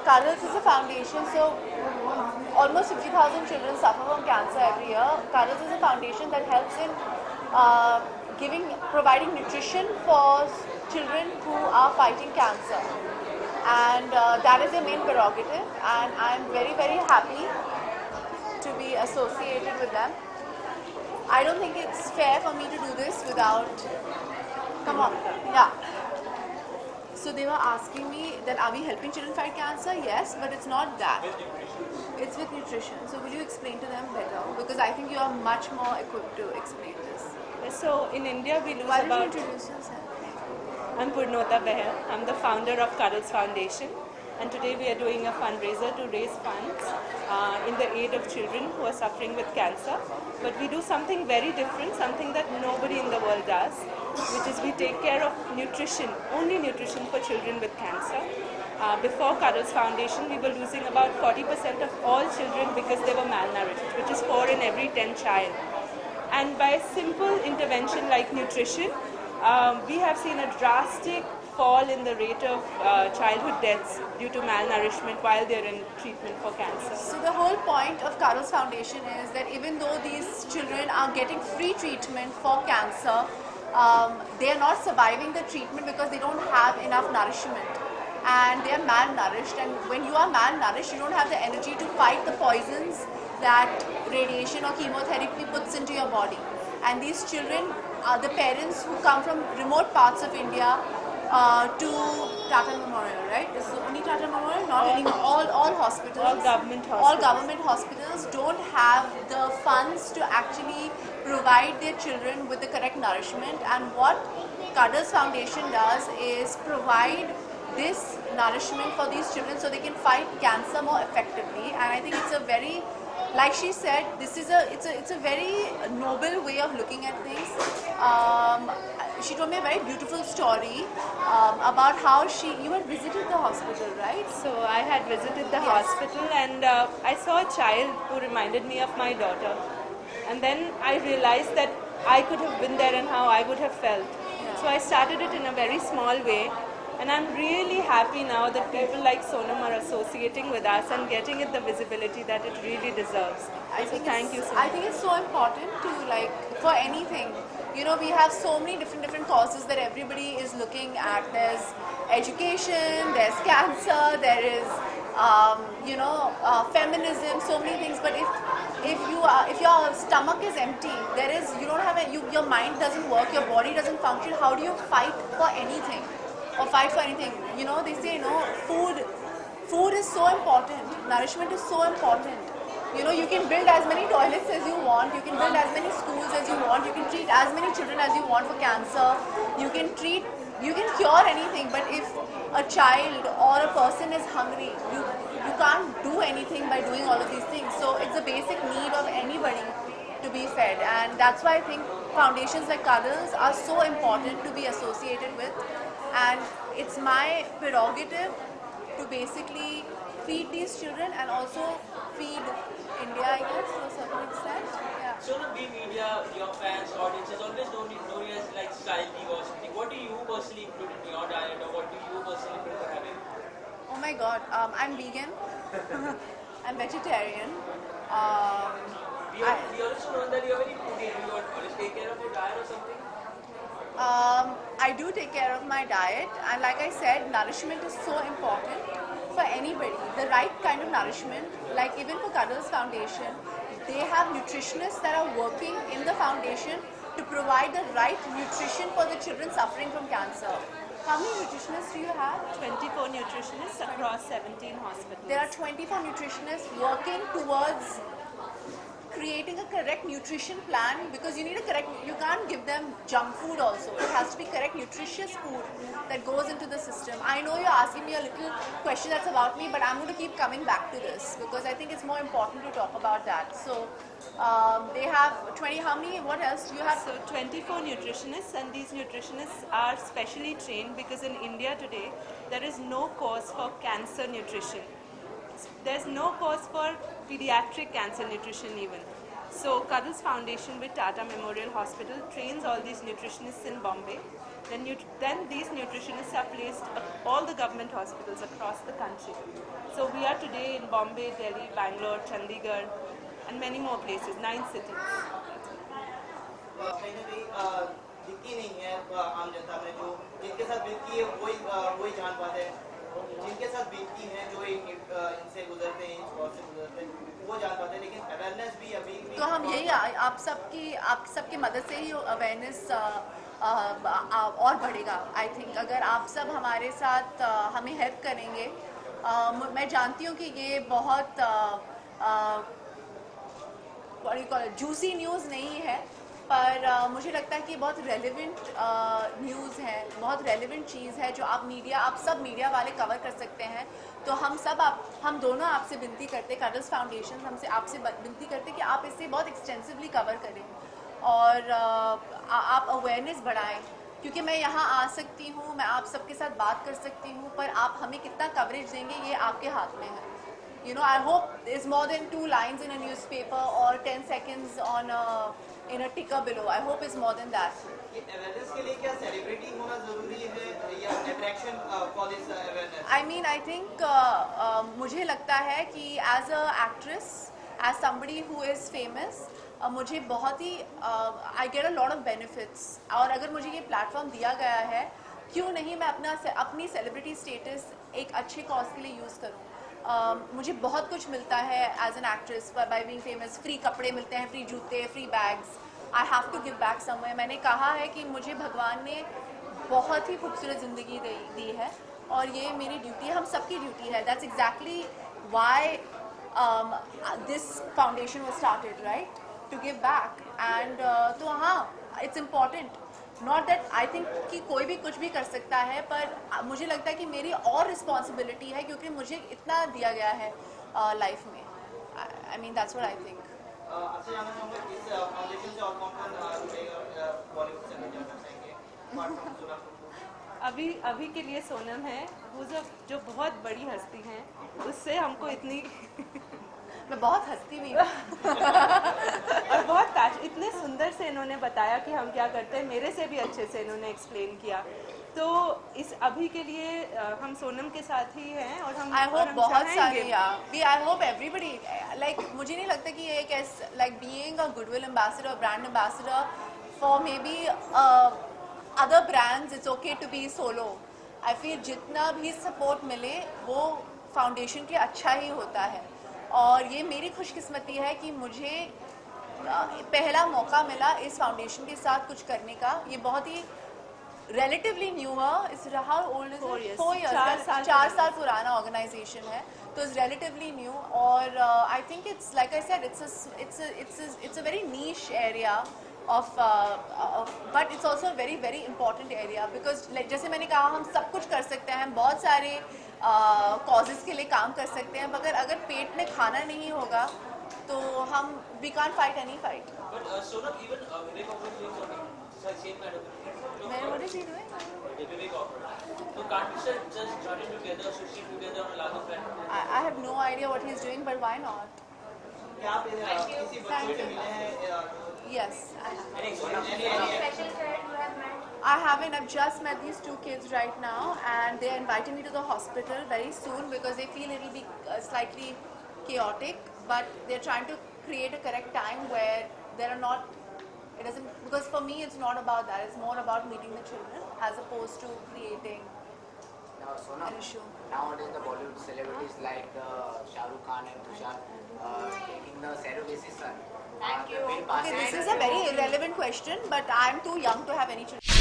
Cuddles is a foundation, so almost 50,000 children suffer from cancer every year. Cuddles is a foundation that helps in providing nutrition for children who are fighting cancer. And that is their main prerogative, and I'm very, very happy to be associated with them. I don't think it's fair for me to do this without... Come on. Yeah. So they were asking me that are we helping children fight cancer? Yes, but it's not that. It's with nutrition. So will you explain to them better? Because I think you are much more equipped to explain this. So in India we lose Why about... don't you introduce yourself? I'm Purnota Behel. I'm the founder of Cuddles Foundation, and today we are doing a fundraiser to raise funds in the aid of children who are suffering with cancer. But we do something very different, something that nobody in the world does, which is we take care of nutrition, only nutrition for children with cancer. Before Cuddles Foundation, we were losing about 40% of all children because they were malnourished, which is 4 in every 10 child. And by a simple intervention like nutrition, we have seen a drastic fall in the rate of childhood deaths due to malnourishment while they're in treatment for cancer. So the whole point of Cuddles Foundation is that even though these children are getting free treatment for cancer, they are not surviving the treatment because they don't have enough nourishment. And they are malnourished, and when you are malnourished, you don't have the energy to fight the poisons that radiation or chemotherapy puts into your body. And these children are the parents who come from remote parts of India to Tata Memorial, right? Is it only Tata Memorial? Not anymore. All hospitals. All government hospitals. All government hospitals don't have the funds to actually provide their children with the correct nourishment. And what Cuddles Foundation does is provide this nourishment for these children so they can fight cancer more effectively. And I think it's a very, like she said, it's a very noble way of looking at things. She told me a very beautiful story about how you had visited the hospital, right? So I had visited the hospital, and I saw a child who reminded me of my daughter. And then I realized that I could have been there and how I would have felt. Yeah. So I started it in a very small way. And I'm really happy now that people like Sonam are associating with us and getting it the visibility that it really deserves. So thank you so much. I think it's so important to, like, for anything. You know, we have so many different causes that everybody is looking at. There's education, there's cancer, there is, feminism, so many things. But if your stomach is empty, your mind doesn't work, your body doesn't function. How do you fight for anything? Or fight for anything? You know, they say, food is so important. Nourishment is so important. You know, you can build as many toilets as you want. You can build as many schools as you want. You can treat as many children as you want for cancer. You can cure anything. But if a child or a person is hungry, you can't do anything by doing all of these things. So it's a basic need of anybody to be fed. And that's why I think foundations like Cuddles are so important to be associated with. And it's my prerogative to basically feed these children and also feed India, I guess, to a certain extent. Yeah. So the media, your fans, audiences always know you as like salty or something. What do you personally include in your diet, or what do you personally prefer having? Oh my God, I'm vegan. I'm vegetarian. We also know that you're very foodie. You always take care of your diet or something? I do take care of my diet, and like I said, nourishment is so important for anybody. The right kind of nourishment, like even for Cuddles Foundation, they have nutritionists that are working in the foundation to provide the right nutrition for the children suffering from cancer. How many nutritionists do you have? 24 nutritionists across 17 hospitals. There are 24 nutritionists working towards creating a correct nutrition plan, because you can't give them junk food also. It has to be correct nutritious food that goes into the system. I know you're asking me a little question that's about me, but I'm going to keep coming back to this because I think it's more important to talk about that. So they have 20, how many, what else do you have? So 24 nutritionists, and these nutritionists are specially trained because in India today, there is no course for cancer nutrition. There's no course for pediatric cancer nutrition even. So Cuddles Foundation with Tata Memorial Hospital trains all these nutritionists in Bombay, then these nutritionists are placed at all the government hospitals across the country. So we are today in Bombay, Delhi, Bangalore, Chandigarh, and many more places, 9 cities. कहीं ना कहीं दिखती नहीं है आम जनता में, जो जिनके साथ बीतती है वही जान पाते हैं, जिनके साथ बीतती हैं जो इनसे गुजरते हैं, इस दौर से गुजरते हैं, वो जान पाते हैं, लेकिन अवेयरनेस भी अभी भी तो हम यही आप सबकी मदद से ही अवेयरनेस और बढ़ेगा। आई थिंक अगर आप सब हमारे साथ हमें हेल्प करेंगे, मैं जानती हूँ कि ये बहुत जूसी न्यूज़ नहीं है, पर मुझे लगता है कि बहुत रेलेवेंट न्यूज़ है, बहुत रेलेवेंट चीज़ है जो आप सब मीडिया वाले कवर कर सकते हैं। तो हम दोनों आपसे विनती करते, कडल्स फाउंडेशन हमसे आपसे विनती करते कि आप इसे बहुत एक्सटेंसिवली कवर करें और आप अवेयरनेस बढ़ाएं, क्योंकि मैं यहाँ आ सकती हूँ, मैं आप सबके साथ बात कर सकती हूँ, पर आप हमें कितना कवरेज देंगे ये आपके हाथ में है। You know, I hope there's more than 2 lines in a newspaper or 10 seconds in a ticker below. I hope it's more than that. Awareness के लिए क्या सेलिब्रिटी होना जरूरी है या attraction for this awareness? I mean, I think मुझे लगता है कि as a actress, as somebody who is famous, मुझे बहुत ही I get a lot of benefits, और अगर मुझे ये प्लेटफॉर्म दिया गया है, क्यों नहीं मैं अपनी सेलिब्रिटी स्टेटस एक अच्छे कॉज के लिए यूज़ करूँ। मुझे बहुत कुछ मिलता है as an actress by being famous. Free कपड़े मिलते हैं, फ्री जूते, free bags. I have to give back somewhere. मैंने कहा है कि मुझे भगवान ने बहुत ही खूबसूरत ज़िंदगी दी है और ये मेरी ड्यूटी है, हम सबकी ड्यूटी है। That's exactly why this foundation was started, right, to give back. And तो हाँ, it's important, not that I think कि कोई भी कुछ भी कर सकता है, पर मुझे लगता है कि मेरी और रिस्पॉन्सिबिलिटी है क्योंकि मुझे इतना दिया गया है लाइफ में। I mean that's what I think. आपसे जानना चाहूँगा इस फाउंडेशन से और कौन जुड़ेगा बॉलीवुड से जानना चाहेंगे? अभी के लिए सोनम है, वो जो बहुत बड़ी हस्ती हैं, उससे हमको इतनी मैं बहुत हंसती भी हूँ और बहुत इतने सुंदर से इन्होंने बताया कि हम क्या करते हैं, मेरे से भी अच्छे से इन्होंने एक्सप्लेन किया। तो इस अभी के लिए हम सोनम के साथ ही हैं और हम आई होप बहुत सारे आई होप एवरीबडी लाइक मुझे नहीं लगता कि ये एक like being a goodwill ambassador, brand ambassador for maybe other brands, it's okay to be solo. I feel जितना भी सपोर्ट मिले वो फाउंडेशन के अच्छा ही होता है, और ये मेरी खुशकिस्मती है कि मुझे पहला मौका मिला इस फाउंडेशन के साथ कुछ करने का। ये बहुत ही रिलेटिवली न्यू है, इस रहा ओल्ड 4 years 4 साल पुराना ऑर्गेनाइजेशन है, तो इट्स रिलेटिवली न्यू। और I think it's like I said it's a very niche area of but it's also very very important area, because जैसे मैंने कहा हम सब कुछ कर सकते हैं, हम बहुत सारे कॉजेज़ के लिए काम कर सकते हैं, मगर अगर पेट में खाना नहीं होगा तो हम we can't fight any fight. But Sonam, even Vivek Oberoi doing something same kind of thing. What is he doing? Vivek Oberoi. So can't we just join together, sushi together on a larger platform? I have no idea what he's doing, but why not? क्या आप किसी बच्चे से मिले हैं? Yes, I have. Any I haven't. I've just met these 2 kids right now, and they're inviting me to the hospital very soon because they feel it'll be slightly chaotic, but they're trying to create a correct time where there are not. It doesn't, because for me it's not about that. It's more about meeting the children as opposed to creating Now, Sonam, an issue. nowadays the Bollywood celebrities like Shah Rukh Khan and Tushar taking the surrogacy son. Thank you. Okay, this is a very irrelevant question, but I'm too young to have any children.